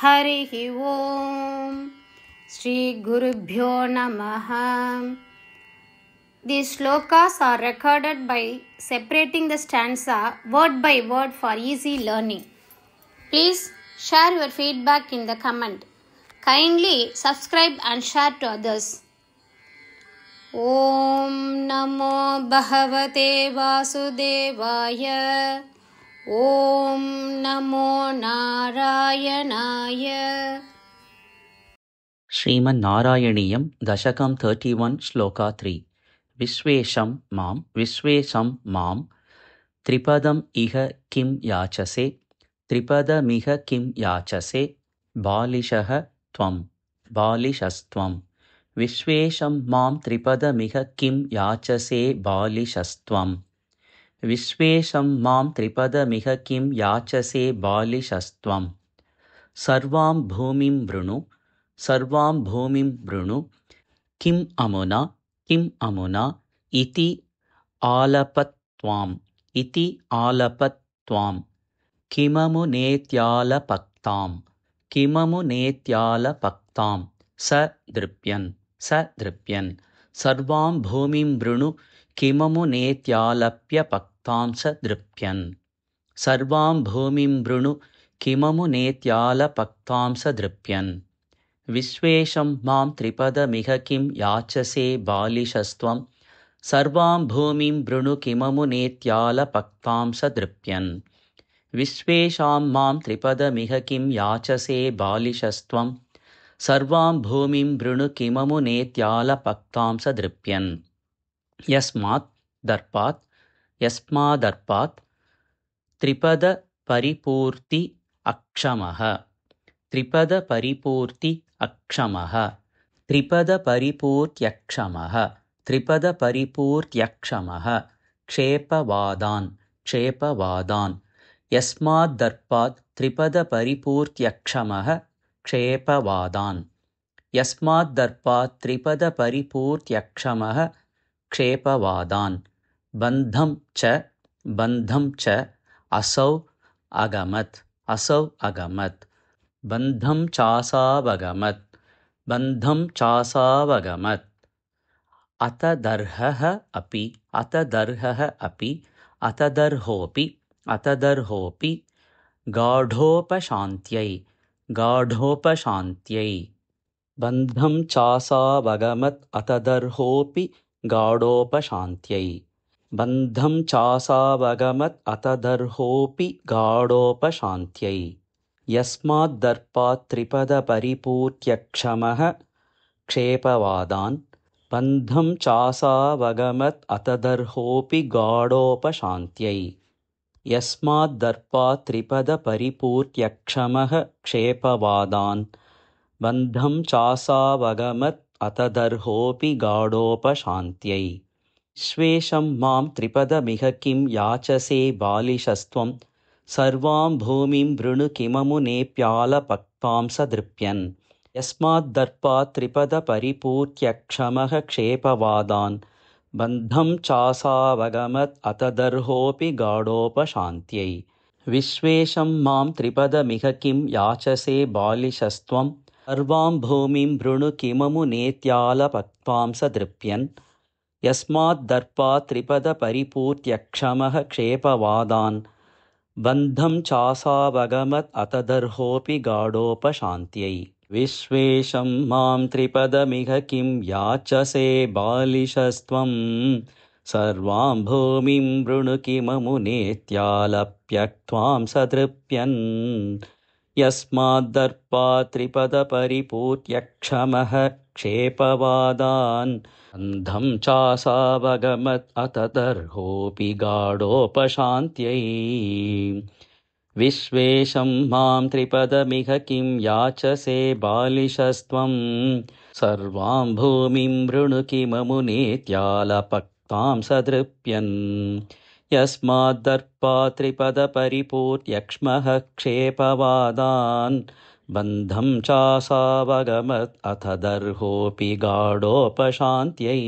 हरिः ओम श्री गुरुभ्यो नमः. These shlokas are recorded by separating the stanza word by word for easy learning. Please share your feedback in the comment. Kindly subscribe and share to others. Om Namo Bhagavate Vasudevaya. Om Namo Narayanaaya. श्रीमन्नारायणीयं दशकं 31 श्लोका 3 विश्वेशं मां त्रिपदम् इह किं याचसे त्रिपदमिह किं याचसे बालिशः बालिशस्त्वं विश्वेशं मां त्रिपदमिह किं याचसे बालिशस्त्वं विश्वेशं मां त्रिपदमिह किं याचसे बालिशस्त्वं सर्वां भूमिं वृणु किम् अमुना इति आलपत्त्वाम् किममुनेत्यालपक्तां स दृप्यन् सर्वां भूमिं वृणु किममुनेत्यालप्यपक्तां स दृप्यन् सर्वां भूमिं वृणु किममुनेत्यालपक्तां स दृप्यन् विश्वेशं मां त्रिपदमिह किं याचसे बालिशस्त्वं सर्वां भूमिं वृणु किममुनेत्यालपक्तां स दृप्यन् विश्वेशां मां त्रिपदमिह किं याचसे बालिशस्त्वं सर्वां भूमिं वृणु किममुनेत्यालपक्तां स दृप्यन् यस्मादर्पात् त्रिपदपरिपूर्ति अक्षमः त्रिपदपरिपूर्त्यक्षमः क्षेपवादान् यस्मादर्पात् त्रिपदपरिपूर्त्यक्षमः क्षेपवादान् बन्धं च असौ अगमत् बन्धं चासावगमत् अतदर्हः अपि गाढोपशान्त्यै बन्धं चासावगमत् अतदर्होऽपि गाढोपशान्त्यै यस्माद्दर्पात् त्रिपदपरिपूर्त्यक्षमः क्षेपवादान् बन्धं चासावगमत् अतदर्होऽपि गाढोपशान्त्यै यस्माद्दर्पात् त्रिपदपरिपूर्त्यक्षमः क्षेपवादान् बन्धं चासावगमत् अतदर्होऽपि गाढोपशान्त्यै विश्वेशं मां त्रिपदमिह किं याचसे बालिशस्त्वं सर्वां भूमिं वृणु किममुनेऽप्यालपक्तां स दृप्यन् यस्माद्दर्पात् त्रिपदपरिपूर्त्यक्षमः क्षेपवादान् बन्धं चासावगमत् अतदर्होऽपि गाढोपशान्त्यै विश्वेशं मां त्रिपदमिह किं याचसे बालिशस्त्वं सर्वां भूमिं वृणु किममुनेत्यालपक्तां स दृप्यन् यस्माद्दर्पात् त्रिपदपरिपूर्त्यक्षमः क्षेपवादान् बन्धं चासावगमत् अतदर्होऽपि गाढोपशान्त्यै विश्वेशं मां त्रिपदमिह किं याचसे बालिशस्त्वं सर्वां भूमिं वृणु किममुनेत्यालप्यक्त्वां स दृप्यन् यस्माद्दर्पात् त्रिपदपरिपूर्त्यक्षमः क्षेपवादान् बन्धं चासावगमत् अतदर्होऽपि गाढोपशान्त्यै विश्वेशं मां त्रिपदमिह किं याचसे बालिशस्त्वं सर्वां भूमिं वृणु किममुनेत्यालपक्तां स दृप्यन् यस्माद्दर्पात् त्रिपदपरिपूर्त्यक्ष्मः क्षेपवादान् बन्धं चासावगमत् अतदर्होऽपि गाढोपशान्त्यै